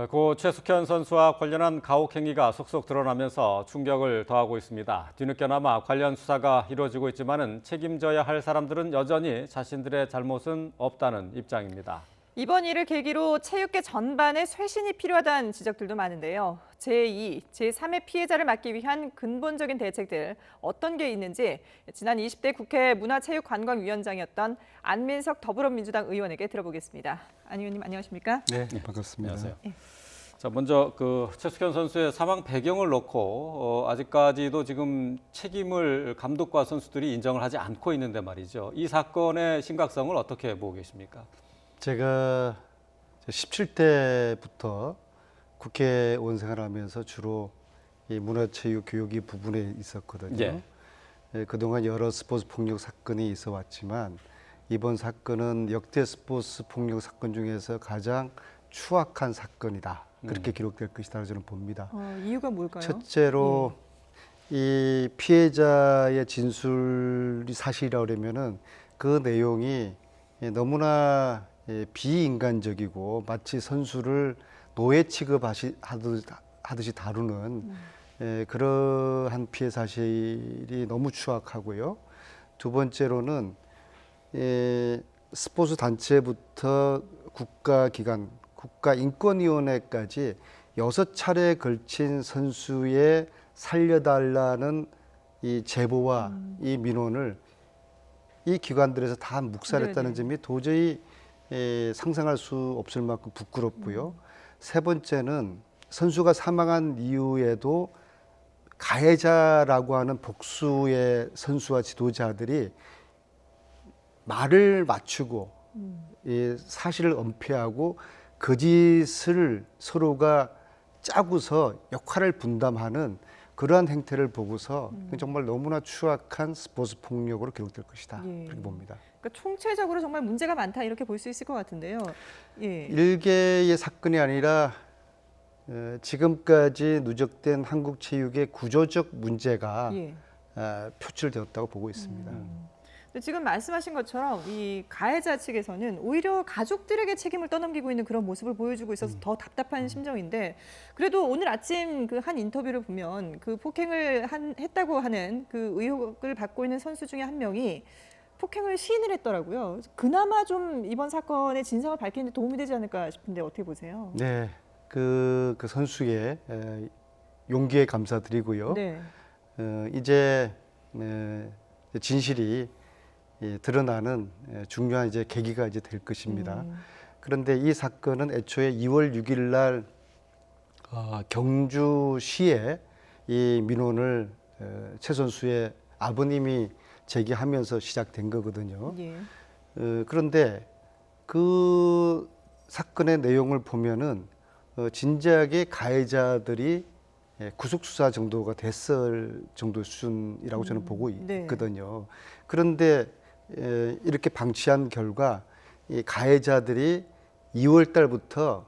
고 최숙현 선수와 관련한 가혹 행위가 속속 드러나면서 충격을 더하고 있습니다. 뒤늦게나마 관련 수사가 이루어지고 있지만은 책임져야 할 사람들은 여전히 자신들의 잘못은 없다는 입장입니다. 이번 일을 계기로 체육계 전반에 쇄신이 필요하다는 지적들도 많은데요. 제2, 제3의 피해자를 막기 위한 근본적인 대책들 어떤 게 있는지 지난 20대 국회 문화체육관광위원장이었던 안민석 더불어민주당 의원에게 들어보겠습니다. 안 의원님 안녕하십니까? 네, 반갑습니다. 안녕하세요. 네. 자, 먼저 최숙현 선수의 사망 배경을 놓고 아직까지도 지금 책임을 감독과 선수들이 인정을 하지 않고 있는데 말이죠. 이 사건의 심각성을 어떻게 보고 계십니까? 제가 17대부터 국회의원 생활하면서 주로 이 문화체육 교육이 부분에 있었거든요. 예. 그동안 여러 스포츠 폭력 사건이 있어 왔지만 이번 사건은 역대 스포츠 폭력 사건 중에서 가장 추악한 사건이다. 그렇게 기록될 것이다 저는 봅니다. 이유가 뭘까요? 첫째로 이 피해자의 진술이 사실이라고 그러면은 그 내용이 너무나 비인간적이고 마치 선수를 노예 취급하듯이 다루는 그러한 피해 사실이 너무 추악하고요. 두 번째로는 스포츠 단체부터 국가기관, 국가인권위원회까지 6차례에 걸친 선수의 살려달라는 이 제보와 이 민원을 이 기관들에서 다 묵살했다는 점이 도저히 상상할 수 없을 만큼 부끄럽고요. 세 번째는 선수가 사망한 이후에도 가해자라고 하는 복수의 선수와 지도자들이 말을 맞추고 이 사실을 은폐하고 거짓을 서로가 짜고서 역할을 분담하는 그러한 행태를 보고서 정말 너무나 추악한 스포츠 폭력으로 기록될 것이다. 그렇게 봅니다. 그러니까 총체적으로 정말 문제가 많다 이렇게 볼 수 있을 것 같은데요. 예. 일개의 사건이 아니라 지금까지 누적된 한국 체육의 구조적 문제가 예. 표출되었다고 보고 있습니다. 근데 지금 말씀하신 것처럼 이 가해자 측에서는 오히려 가족들에게 책임을 떠넘기고 있는 그런 모습을 보여주고 있어서 더 답답한 심정인데 그래도 오늘 아침 그 한 인터뷰를 보면 그 폭행을 했다고 하는 그 의혹을 받고 있는 선수 중에 한 명이 폭행을 시인을 했더라고요. 그나마 좀 이번 사건의 진상을 밝히는 데 도움이 되지 않을까 싶은데 어떻게 보세요? 네, 그 선수의 용기에 감사드리고요. 네. 이제 진실이 드러나는 중요한 이제 계기가 이제 될 것입니다. 그런데 이 사건은 애초에 2월 6일 날 경주시에 이 민원을 최 선수의 아버님이 제기하면서 시작된 거거든요. 예. 그런데 그 사건의 내용을 보면은 진지하게 가해자들이 구속 수사 정도가 됐을 정도 수준이라고 저는 보고 있거든요. 그런데 이렇게 방치한 결과 이 가해자들이 2월 달부터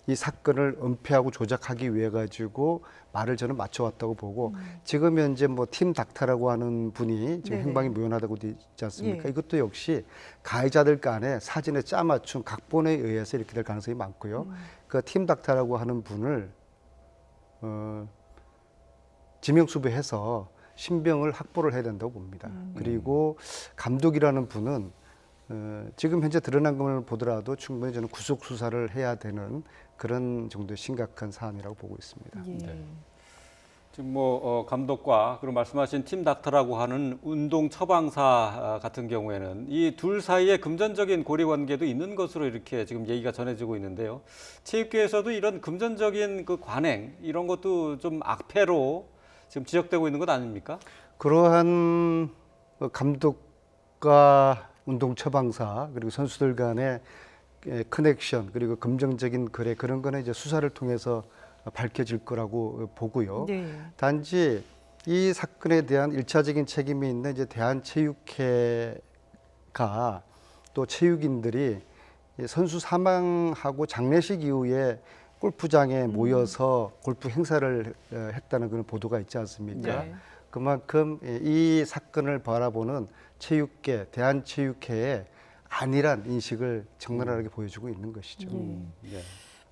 이 사건을 은폐하고 조작하기 위해 가지고 말을 저는 맞춰왔다고 보고 지금 현재 뭐 팀 닥터라고 하는 분이 지금 행방이 묘연하다고 되어 있지 않습니까? 예. 이것도 역시 가해자들 간에 사진에 짜맞춘 각본에 의해서 이렇게 될 가능성이 많고요. 그 팀 닥터라고 하는 분을 지명수배해서 신병을 확보를 해야 된다고 봅니다. 그리고 감독이라는 분은 지금 현재 드러난 것을 보더라도 충분히 저는 구속 수사를 해야 되는 그런 정도의 심각한 사안이라고 보고 있습니다. 예. 네. 지금 감독과 그리고 말씀하신 팀 닥터라고 하는 운동 처방사 같은 경우에는 이 둘 사이에 금전적인 고리 관계도 있는 것으로 이렇게 지금 얘기가 전해지고 있는데요. 체육계에서도 이런 금전적인 그 관행 이런 것도 좀 악폐로 지금 지적되고 있는 것 아닙니까? 그러한 감독과 운동 처방사 그리고 선수들 간의 커넥션 그리고 금전적인 거래 그런 거는 이제 수사를 통해서 밝혀질 거라고 보고요. 네. 단지 이 사건에 대한 일차적인 책임이 있는 이제 대한체육회가 또 체육인들이 선수 사망하고 장례식 이후에 골프장에 모여서 골프 행사를 했다는 그런 보도가 있지 않습니까? 네. 그만큼 이 사건을 바라보는 체육계, 대한체육회의 안일한 인식을 적나라하게 보여주고 있는 것이죠. 네.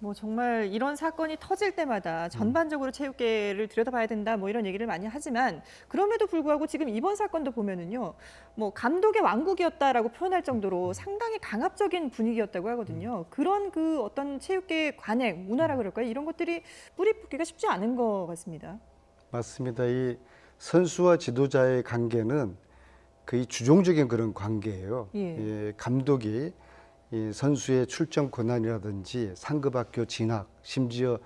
뭐 정말 이런 사건이 터질 때마다 전반적으로 체육계를 들여다봐야 된다 뭐 이런 얘기를 많이 하지만 그럼에도 불구하고 지금 이번 사건도 보면은요 뭐 감독의 왕국이었다라고 표현할 정도로 상당히 강압적인 분위기였다고 하거든요. 그런 그 어떤 체육계 관행 문화라 그럴까요? 이런 것들이 뿌리 뽑기가 쉽지 않은 것 같습니다. 맞습니다. 이 선수와 지도자의 관계는 거의 주종적인 그런 관계예요. 예. 감독이 이 선수의 출전 권한이라든지 상급 학교 진학, 심지어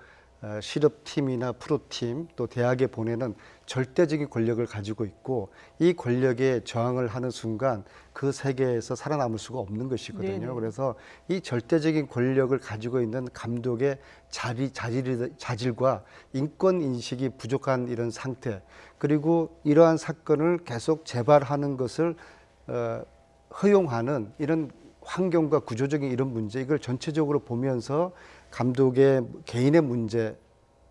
실업팀이나 프로팀 또 대학에 보내는 절대적인 권력을 가지고 있고 이 권력에 저항을 하는 순간 그 세계에서 살아남을 수가 없는 것이거든요. 네네. 그래서 이 절대적인 권력을 가지고 있는 감독의 자질과 인권 인식이 부족한 이런 상태 그리고 이러한 사건을 계속 재발하는 것을 허용하는 이런 환경과 구조적인 이런 문제 이걸 전체적으로 보면서 감독의 개인의 문제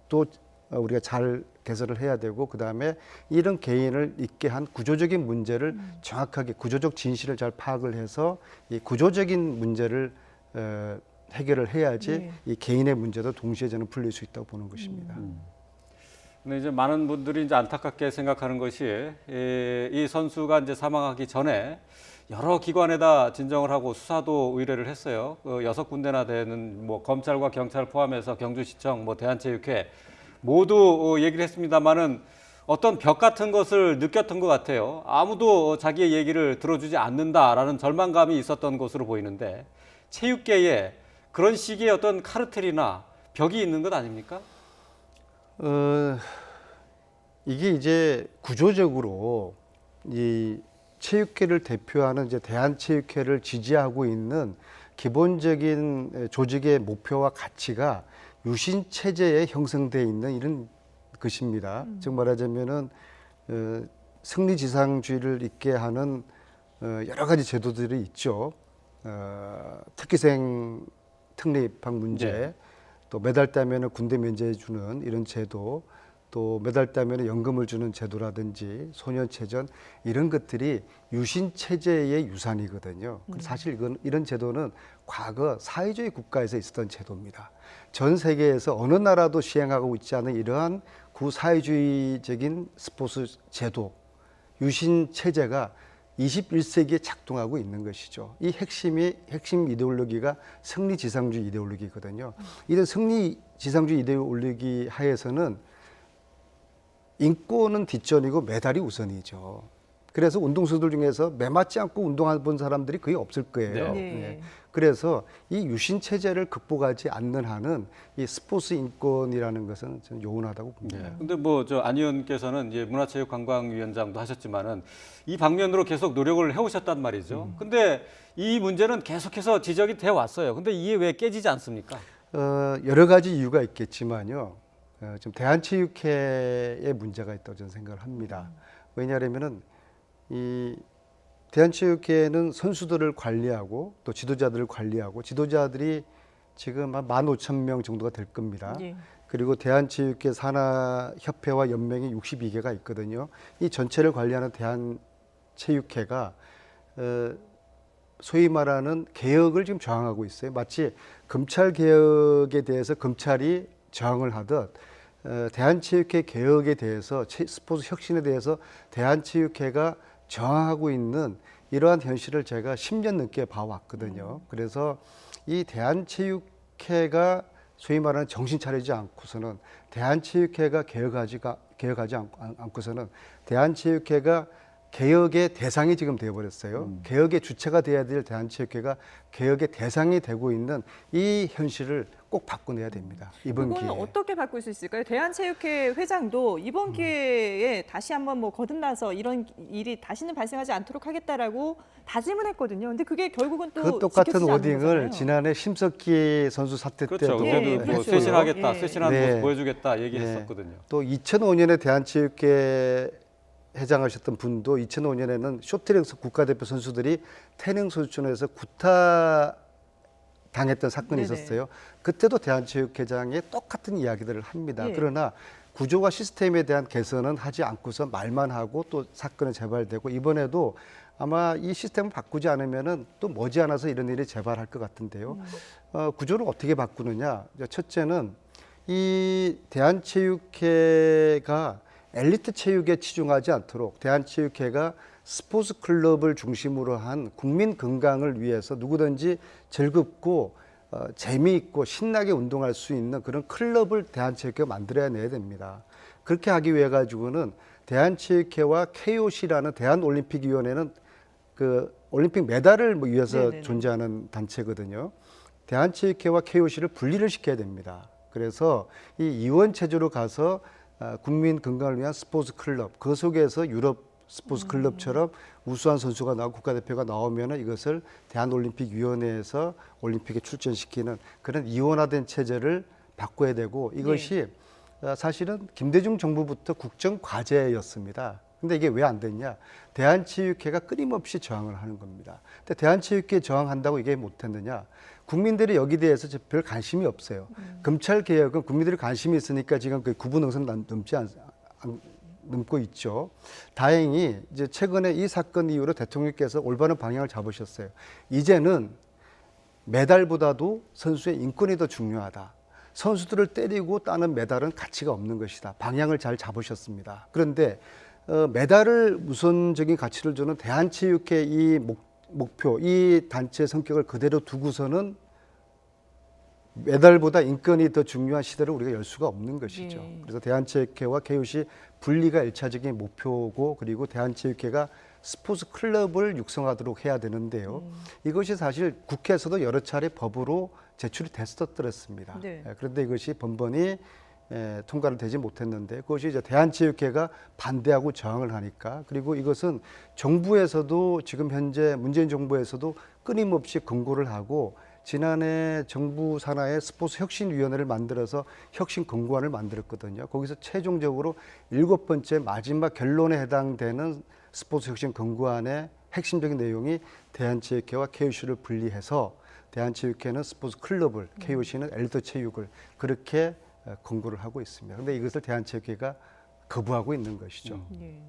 또 우리가 잘 개설을 해야 되고 그다음에 이런 개인을 있게 한 구조적인 문제를 정확하게 구조적 진실을 잘 파악을 해서 이 구조적인 문제를 해결을 해야지 네. 이 개인의 문제도 동시에 저는 풀릴 수 있다고 보는 것입니다. 근데 이제 많은 분들이 이제 안타깝게 생각하는 것이 이 선수가 이제 사망하기 전에 여러 기관에다 진정을 하고 수사도 의뢰를 했어요. 6군데나 되는 뭐 검찰과 경찰 포함해서 경주시청, 뭐 대한체육회 모두 얘기를 했습니다만은 어떤 벽 같은 것을 느꼈던 것 같아요. 아무도 자기의 얘기를 들어주지 않는다라는 절망감이 있었던 것으로 보이는데 체육계에 그런 식의 어떤 카르텔이나 벽이 있는 것 아닙니까? 이게 이제 구조적으로 이 체육계를 대표하는 이제 대한체육회를 지지하고 있는 기본적인 조직의 목표와 가치가 유신 체제에 형성되어 있는 이런 것입니다. 즉 말하자면은 승리지상주의를 있게 하는 여러 가지 제도들이 있죠. 특기생 특립학 문제, 네. 또 메달 따면은 군대 면제해 주는 이런 제도, 또 메달 따면은 연금을 주는 제도라든지 소년체전 이런 것들이 유신 체제의 유산이거든요. 사실 이런 제도는 과거 사회주의 국가에서 있었던 제도입니다. 전 세계에서 어느 나라도 시행하고 있지 않은 이러한 구사회주의적인 스포츠 제도, 유신 체제가 21세기에 작동하고 있는 것이죠. 이 핵심 이데올로기가 승리지상주의 이데올로기거든요. 이런 승리지상주의 이데올로기 하에서는 인권은 뒷전이고 메달이 우선이죠. 그래서 운동선수들 중에서 매맞지 않고 운동해본 사람들이 거의 없을 거예요. 네. 네. 그래서 이 유신 체제를 극복하지 않는 한은 이 스포츠 인권이라는 것은 저는 요원하다고 봅니다. 네. 근데 뭐 저 안 의원께서는 이제 문화체육관광위원장도 하셨지만은 이 방면으로 계속 노력을 해오셨단 말이죠. 근데 이 문제는 계속해서 지적이 돼 왔어요. 근데 이게 왜 깨지지 않습니까? 여러 가지 이유가 있겠지만요. 지금 대한체육회에 문제가 있다고 저는 생각을 합니다. 왜냐하면은 이 대한체육회는 선수들을 관리하고 또 지도자들을 관리하고 지도자들이 지금 한 15,000명 정도가 될 겁니다. 예. 그리고 대한체육회 산하협회와 연맹이 62개가 있거든요. 이 전체를 관리하는 대한체육회가 소위 말하는 개혁을 지금 저항하고 있어요. 마치 검찰 개혁에 대해서 검찰이 저항을 하듯 대한체육회 개혁에 대해서 스포츠 혁신에 대해서 대한체육회가 저항하고 있는 이러한 현실을 제가 10년 넘게 봐왔거든요. 그래서 이 대한체육회가 소위 말하는 정신 차리지 않고서는 대한체육회가 개혁하지 않고서는 대한체육회가 개혁의 대상이 지금 되어버렸어요. 개혁의 주체가 돼야 될 대한체육회가 개혁의 대상이 되고 있는 이 현실을 꼭 바꿔내야 됩니다. 이번 그건 기회에. 어떻게 바꿀 수 있을까요? 대한체육회 회장도 이번 기회에 다시 한번 뭐 거듭나서 이런 일이 다시는 발생하지 않도록 하겠다라고 다짐을 했거든요. 근데 그게 결국은 또 그 똑같은 지켜지지 않는 워딩을 거잖아요. 지난해 심석희 선수 사태 그렇죠. 때도 그때도 예, 뭐 그렇죠. 쇄신하겠다, 예. 쇄신하는 네. 모습 보여주겠다 얘기했었거든요. 또 2005년에 대한체육회 회장하셨던 분도 2005년에는 쇼트트랙 국가대표 선수들이 태릉 선수촌에서 구타 당했던 사건이 네네. 있었어요. 그때도 대한체육회장이 똑같은 이야기들을 합니다. 예. 그러나 구조와 시스템에 대한 개선은 하지 않고서 말만 하고 또 사건은 재발되고 이번에도 아마 이 시스템을 바꾸지 않으면은 또 머지않아서 이런 일이 재발할 것 같은데요. 구조를 어떻게 바꾸느냐? 첫째는 이 대한체육회가 엘리트 체육에 치중하지 않도록 대한체육회가 스포츠 클럽을 중심으로 한 국민 건강을 위해서 누구든지 즐겁고 재미있고 신나게 운동할 수 있는 그런 클럽을 대한체육회가 만들어야 내야 됩니다. 그렇게 하기 위해 가지고는 대한체육회와 KOC라는 대한올림픽위원회는 그 올림픽 메달을 위해서 네네네. 존재하는 단체거든요. 대한체육회와 KOC를 분리를 시켜야 됩니다. 그래서 이 이원 체제로 가서 국민 건강을 위한 스포츠 클럽, 그 속에서 유럽 스포츠 클럽처럼 우수한 선수가 나오고 국가대표가 나오면 이것을 대한올림픽위원회에서 올림픽에 출전시키는 그런 이원화된 체제를 바꿔야 되고, 이것이 사실은 김대중 정부부터 국정과제였습니다. 근데 이게 왜 안 됐냐? 대한체육회가 끊임없이 저항을 하는 겁니다. 근데 대한체육회 저항한다고 이게 못했느냐? 국민들이 여기 대해서 별 관심이 없어요. 검찰 개혁은 국민들이 관심이 있으니까 지금 그 9분 응선 넘고 있죠. 다행히 이제 최근에 이 사건 이후로 대통령께서 올바른 방향을 잡으셨어요. 이제는 메달보다도 선수의 인권이 더 중요하다. 선수들을 때리고 따는 메달은 가치가 없는 것이다. 방향을 잘 잡으셨습니다. 그런데 메달을 우선적인 가치를 주는 대한체육회 이 목표, 이 단체의 성격을 그대로 두고서는 메달보다 인권이 더 중요한 시대를 우리가 열 수가 없는 것이죠. 그래서 대한체육회와 KOC 분리가 1차적인 목표고, 그리고 대한체육회가 스포츠 클럽을 육성하도록 해야 되는데요. 이것이 사실 국회에서도 여러 차례 법으로 제출이 됐었더랬습니다. 그런데 이것이 번번이 통과를 되지 못했는데, 그것이 이제 대한체육회가 반대하고 저항을 하니까, 그리고 이것은 정부에서도 지금 현재 문재인 정부에서도 끊임없이 권고를 하고, 지난해 정부 산하의 스포츠 혁신위원회를 만들어서 혁신 권고안을 만들었거든요. 거기서 최종적으로 7번째 마지막 결론에 해당되는 스포츠 혁신 권고안의 핵심적인 내용이 대한체육회와 KOC를 분리해서 대한체육회는 스포츠 클럽을, KOC는 엘리트 체육을 그렇게 권고를 하고 있습니다. 그런데 이것을 대한체육회가 거부하고 있는 것이죠. 네.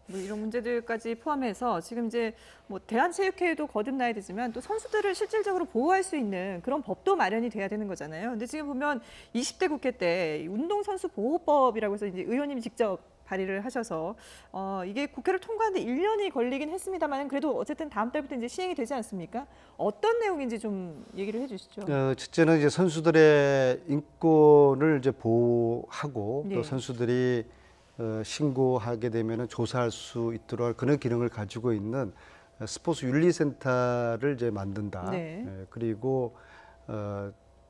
뭐 이런 문제들까지 포함해서 지금 이제 뭐 대한체육회에도 거듭나야 되지만 또 선수들을 실질적으로 보호할 수 있는 그런 법도 마련이 돼야 되는 거잖아요. 근데 지금 보면 20대 국회 때 운동선수 보호법이라고 해서 이제 의원님이 직접 발의를 하셔서 이게 국회를 통과하는데 1년이 걸리긴 했습니다만 그래도 어쨌든 다음 달부터 이제 시행이 되지 않습니까? 어떤 내용인지 좀 얘기를 해주시죠. 첫째는 이제 선수들의 인권을 이제 보호하고 또 네. 선수들이 신고하게 되면은 조사할 수 있도록 그런 기능을 가지고 있는 스포츠 윤리센터를 이제 만든다. 그리고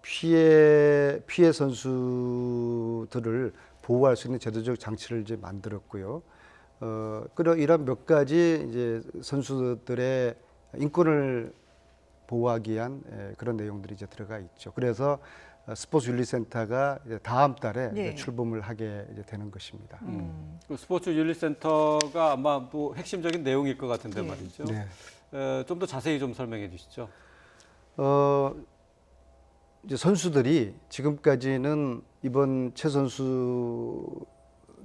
피해 선수들을 보호할 수 있는 제도적 장치를 이제 만들었고요. 그런 이런 몇 가지 이제 선수들의 인권을 보호하기 위한 그런 내용들이 이제 들어가 있죠. 그래서 스포츠 윤리센터가 이제 다음 달에 이제 출범을 하게 이제 되는 것입니다. 그 스포츠 윤리센터가 아마 뭐 핵심적인 내용일 것 같은데 말이죠. 좀 더 자세히 좀 설명해 주시죠. 이제 선수들이 지금까지는 이번 최 선수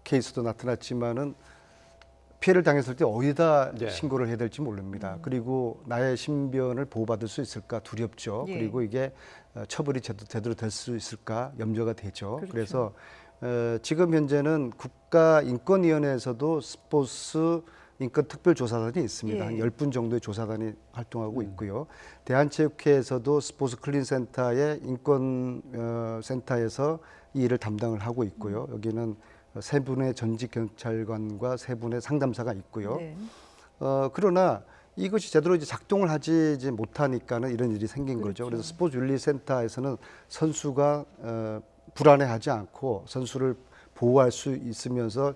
케이스도 나타났지만은 피해를 당했을 때 어디다 신고를 해야 될지 모릅니다. 그리고 나의 신변을 보호받을 수 있을까 두렵죠. 그리고 이게 처벌이 제대로 될 수 있을까 염려가 되죠. 그래서 지금 현재는 국가인권위원회에서도 스포츠 인권특별조사단이 있습니다. 한 10분 정도의 조사단이 활동하고 있고요. 대한체육회에서도 스포츠 클린센터의 인권센터에서 이 일을 담당을 하고 있고요. 여기는 3분의 전직 경찰관과 3분의 상담사가 있고요. 그러나 이것이 제대로 이제 작동을 하지 이제 못하니까는 이런 일이 생긴 거죠. 그래서 스포츠 윤리센터에서는 선수가 불안해하지 않고 선수를 보호할 수 있으면서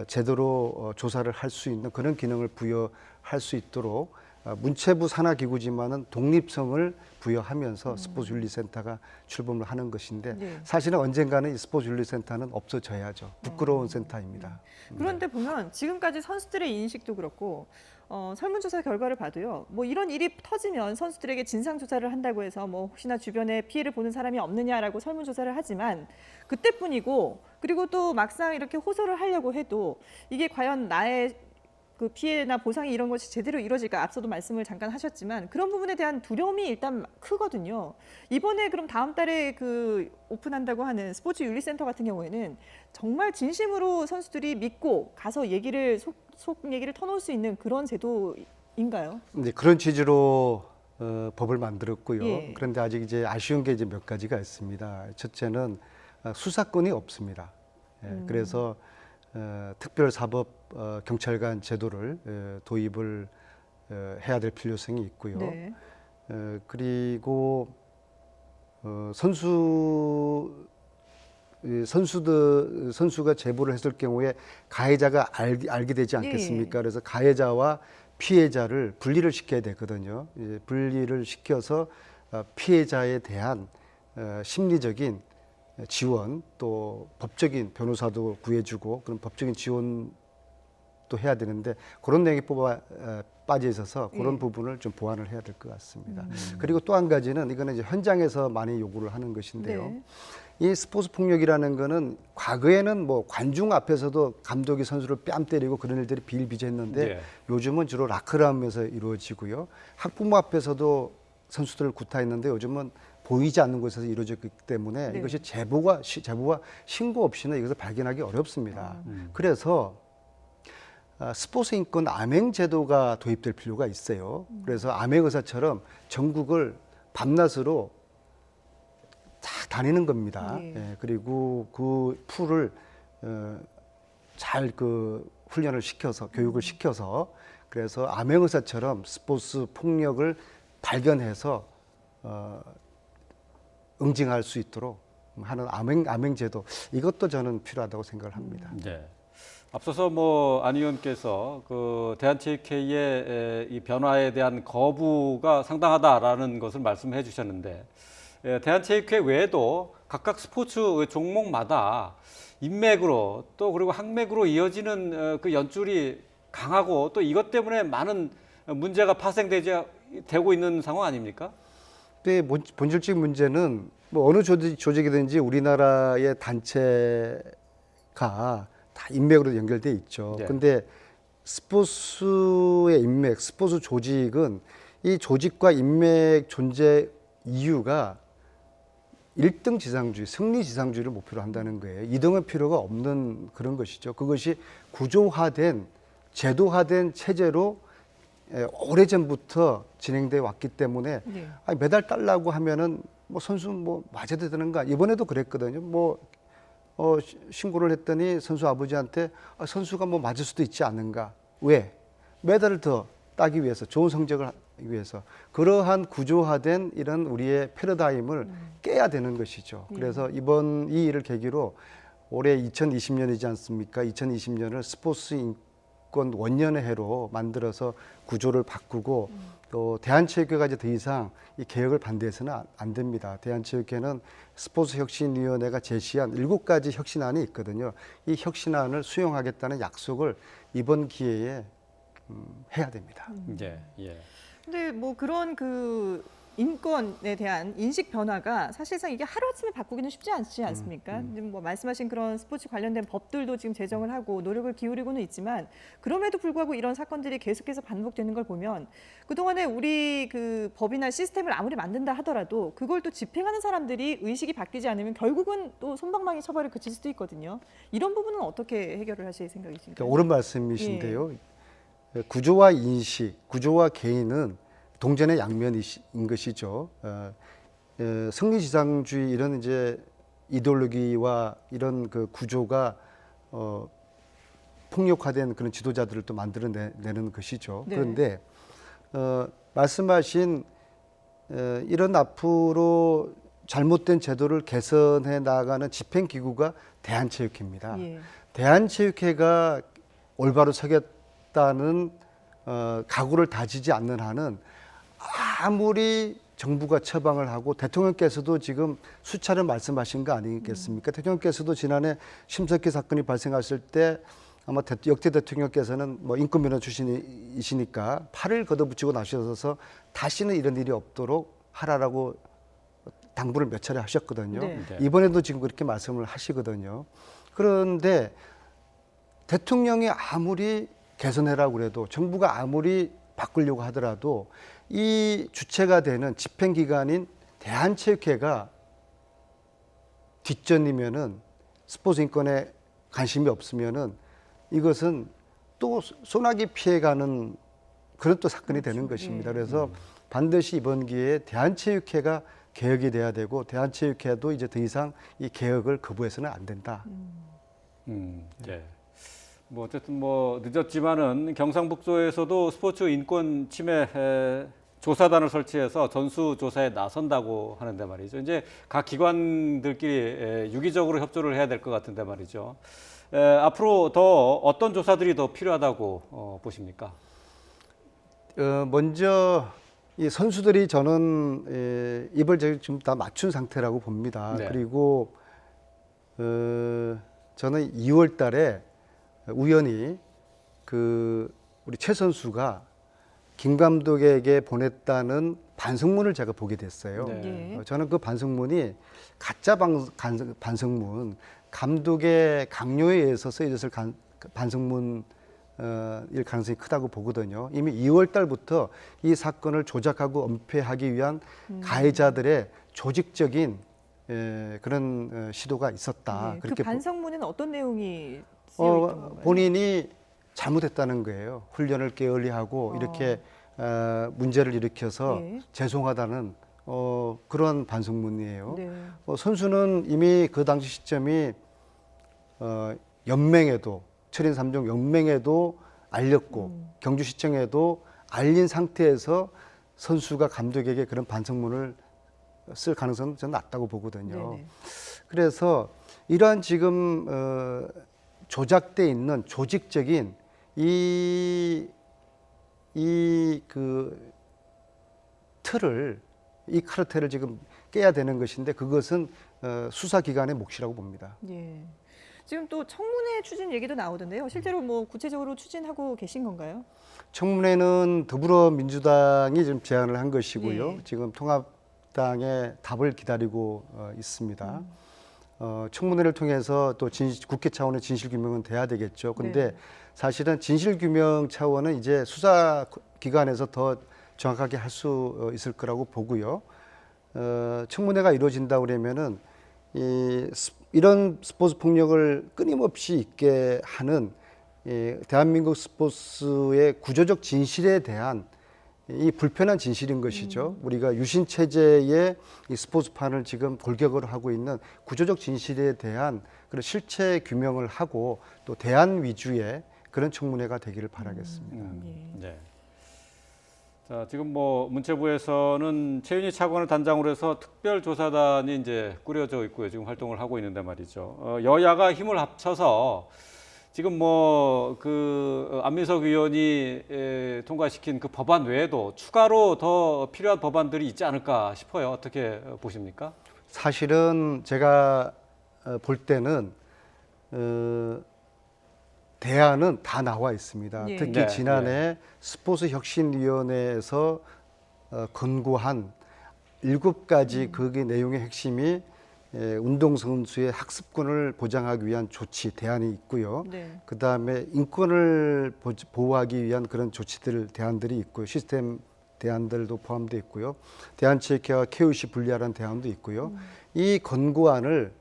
제대로 조사를 할 수 있는 그런 기능을 부여할 수 있도록 문체부 산하기구지만은 독립성을 부여하면서 스포츠 윤리센터가 출범을 하는 것인데 사실은 언젠가는 이 스포츠 윤리센터는 없어져야죠. 부끄러운 센터입니다. 그런데 보면 지금까지 선수들의 인식도 그렇고 설문조사 결과를 봐도요. 뭐 이런 일이 터지면 선수들에게 진상조사를 한다고 해서 뭐 혹시나 주변에 피해를 보는 사람이 없느냐라고 설문조사를 하지만 그때뿐이고, 그리고 또 막상 이렇게 호소를 하려고 해도 이게 과연 나의 그 피해나 보상이 이런 것이 제대로 이루어질까 앞서도 말씀을 잠깐 하셨지만 그런 부분에 대한 두려움이 일단 크거든요. 이번에 그럼 다음 달에 그 오픈한다고 하는 스포츠 윤리센터 같은 경우에는 정말 진심으로 선수들이 믿고 가서 얘기를 속 얘기를 터놓을 수 있는 그런 제도인가요? 네, 그런 취지로 법을 만들었고요. 예. 그런데 아직 이제 아쉬운 게 이제 몇 가지가 있습니다. 첫째는 수사권이 없습니다. 그래서 특별사법 경찰관 제도를 도입을 해야 될 필요성이 있고요. 네. 그리고 선수가 제보를 했을 경우에 가해자가 알게 되지 않겠습니까? 그래서 가해자와 피해자를 분리를 시켜야 되거든요. 이제 분리를 시켜서 피해자에 대한 심리적인 지원, 또 법적인 변호사도 구해주고 그런 법적인 지원도 해야 되는데 그런 내용이 빠져 있어서 그런 부분을 좀 보완을 해야 될 것 같습니다. 그리고 또 한 가지는 이거는 이제 현장에서 많이 요구를 하는 것인데요. 네. 이 스포츠 폭력이라는 거는 과거에는 뭐 관중 앞에서도 감독이 선수를 뺨 때리고 그런 일들이 비일비재했는데 네. 요즘은 주로 라커룸에서 이루어지고요. 학부모 앞에서도 선수들을 구타했는데 요즘은 보이지 않는 곳에서 이루어졌기 때문에 네. 이것이 제보와 신고 없이는 이것을 발견하기 어렵습니다. 그래서 스포츠 인권 암행 제도가 도입될 필요가 있어요. 그래서 암행 의사처럼 전국을 밤낮으로 다 다니는 겁니다. 네. 예, 그리고 그 풀을 잘 그 훈련을 시켜서 교육을 시켜서 그래서 암행 의사처럼 스포츠 폭력을 발견해서 응징할 수 있도록 하는 암행 제도 이것도 저는 필요하다고 생각을 합니다. 네. 앞서서 안 의원께서 그 대한체육회의 이 변화에 대한 거부가 상당하다라는 것을 말씀해 주셨는데 대한체육회 외에도 각각 스포츠 종목마다 인맥으로 또 그리고 학맥으로 이어지는 그 연줄이 강하고 또 이것 때문에 많은 문제가 파생되고 있는 상황 아닙니까? 근데 본질적 문제는 뭐 어느 조직이든지 우리나라의 단체가 다 인맥으로 연결돼 있죠. 네. 근데 스포츠의 인맥, 스포츠 조직은 이 조직과 인맥 존재 이유가 1등 지상주의, 승리 지상주의를 목표로 한다는 거예요. 2등은 필요가 없는 그런 것이죠. 그것이 구조화된, 제도화된 체제로 오래전부터 진행돼 왔기 때문에 네. 아니, 메달 따려고 하면은 뭐 선수 뭐 맞아도 되는가? 이번에도 그랬거든요. 신고를 했더니 선수 아버지한테 선수가 뭐 맞을 수도 있지 않는가? 왜? 메달을 더 따기 위해서, 좋은 성적을 하기 위해서 그러한 구조화된 이런 우리의 패러다임을 깨야 되는 것이죠. 그래서 이번 이 일을 계기로 올해 2020년이지 않습니까? 2020년을 스포츠 인권 원년의 해로 만들어서 구조를 바꾸고 또 대한체육회가 이제 더 이상 이 개혁을 반대해서는 안 됩니다. 대한체육회는 스포츠혁신위원회가 제시한 7가지 혁신안이 있거든요. 이 혁신안을 수용하겠다는 약속을 이번 기회에 해야 됩니다. 네. 예. 근데 뭐 그런 그 인권에 대한 인식 변화가 사실상 이게 하루아침에 바꾸기는 쉽지 않지 않습니까? 뭐 말씀하신 그런 스포츠 관련된 법들도 지금 제정을 하고 노력을 기울이고는 있지만 그럼에도 불구하고 이런 사건들이 계속해서 반복되는 걸 보면 그동안에 우리 그 법이나 시스템을 아무리 만든다 하더라도 그걸 또 집행하는 사람들이 의식이 바뀌지 않으면 결국은 또 솜방망이 처벌에 그칠 수도 있거든요. 이런 부분은 어떻게 해결을 하실 생각이신가요? 그러니까 옳은 말씀이신데요. 구조와 인식, 구조와 개인은 동전의 양면인 것이죠. 승리지상주의 이런 이제 이데올로기와 이런 그 구조가 폭력화된 그런 지도자들을 또 만들어내는 것이죠. 네. 그런데 말씀하신 이런 앞으로 잘못된 제도를 개선해 나가는 집행기구가 대한체육회입니다. 예. 대한체육회가 올바로 서겠다는 각오를 다지지 않는 한은 아무리 정부가 처방을 하고 대통령께서도 지금 수차례 말씀하신 거 아니겠습니까? 대통령께서도 지난해 심석희 사건이 발생했을 때 아마 역대 대통령께서는 뭐 인권변호 출신이시니까 팔을 걷어붙이고 나셔서 다시는 이런 일이 없도록 하라라고 당부를 몇 차례 하셨거든요. 네. 이번에도 지금 그렇게 말씀을 하시거든요. 그런데 대통령이 아무리 개선해라고 그래도 정부가 아무리 바꾸려고 하더라도 이 주체가 되는 집행기관인 대한체육회가 뒷전이면은 스포츠 인권에 관심이 없으면은 이것은 또 소나기 피해가는 그런 또 사건이 되는 것입니다. 그래서 반드시 이번 기회에 대한체육회가 개혁이 돼야 되고 대한체육회도 이제 더 이상 이 개혁을 거부해서는 안 된다. 예. 뭐 어쨌든 뭐 늦었지만은 경상북도에서도 스포츠 인권 침해 조사단을 설치해서 전수 조사에 나선다고 하는데 말이죠. 이제 각 기관들끼리 유기적으로 협조를 해야 될 것 같은데 말이죠. 앞으로 더 어떤 조사들이 더 필요하다고 보십니까? 먼저 이 선수들이 저는 입을 지금 다 맞춘 상태라고 봅니다. 네. 그리고 저는 2월 달에 우연히 우리 최 선수가 김 감독에게 보냈다는 반성문을 제가 보게 됐어요. 네. 저는 그 반성문이 가짜 반성문, 감독의 강요에 의해서 쓰여졌을 반성문 일 가능성이 크다고 보거든요. 이미 2월 달부터 이 사건을 조작하고 은폐하기 위한 가해자들의 조직적인 그런 시도가 있었다. 네, 그렇게 그 반성문에는 어떤 내용이 쓰여 있던 건가요? 본인이 잘못했다는 거예요. 훈련을 게을리하고 이렇게 문제를 일으켜서 네. 죄송하다는 그런 반성문이에요. 네. 선수는 이미 그 당시 시점이 연맹에도 철인 3종 연맹에도 알렸고 경주시청에도 알린 상태에서 선수가 감독에게 그런 반성문을 쓸 가능성은 저는 낮다고 보거든요. 네네. 그래서 이러한 지금 조작돼 있는 조직적인 이 카르텔을 지금 깨야 되는 것인데 그것은 수사기관의 몫이라고 봅니다. 예. 지금 또 청문회 추진 얘기도 나오던데요. 실제로 뭐 구체적으로 추진하고 계신 건가요? 청문회는 더불어민주당이 지금 제안을 한 것이고요. 네. 지금 통합당의 답을 기다리고 있습니다. 청문회를 통해서 또 국회 차원의 진실규명은 돼야 되겠죠. 근데 네. 사실은 진실규명 차원은 이제 수사기관에서 더 정확하게 할 수 있을 거라고 보고요. 청문회가 이루어진다고 그러면은 이런 스포츠 폭력을 끊임없이 있게 하는 대한민국 스포츠의 구조적 진실에 대한 이 불편한 진실인 것이죠. 우리가 유신 체제의 이 스포츠판을 지금 골격으로 하고 있는 구조적 진실에 대한 그런 실체 규명을 하고 또 대안 위주의 그런 청문회가 되기를 바라겠습니다. 네. 자, 지금 뭐 문체부에서는 최윤희 차관을 단장으로 해서 특별조사단이 이제 꾸려져 있고요. 지금 활동을 하고 있는데 말이죠. 여야가 힘을 합쳐서 지금 뭐 안민석 의원이 통과시킨 그 법안 외에도 추가로 더 필요한 법안들이 있지 않을까 싶어요. 어떻게 보십니까? 사실은 제가 볼 때는 대안은 다 나와 있습니다. 예. 특히 네, 지난해 스포츠혁신위원회에서 권고한 7가지 거기 내용의 핵심이 운동선수의 학습권을 보장하기 위한 조치, 대안이 있고요. 네. 그다음에 인권을 보호하기 위한 그런 조치들, 대안들이 있고요. 시스템 대안들도 포함되어 있고요. 대한체육회와 KOC 분리하라는 대안도 있고요. 이 권고안을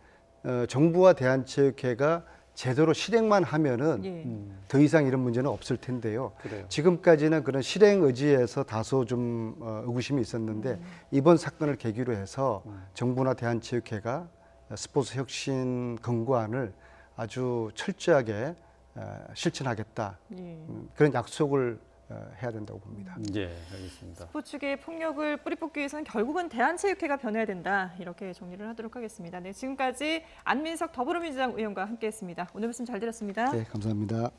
정부와 대한체육회가 제대로 실행만 하면은 예. 더 이상 이런 문제는 없을 텐데요. 그래요. 지금까지는 그런 실행 의지에서 다소 좀 의구심이 있었는데 이번 사건을 계기로 해서 정부나 대한체육회가 스포츠 혁신 권고안을 아주 철저하게 실천하겠다. 예. 그런 약속을 해야 된다고 봅니다. 예, 알겠습니다. 스포츠계의 폭력을 뿌리 뽑기 위해서는 결국은 대한체육회가 변해야 된다. 이렇게 정리를 하도록 하겠습니다. 네, 지금까지 안민석 더불어민주당 의원과 함께했습니다. 오늘 말씀 잘 들었습니다. 네, 감사합니다.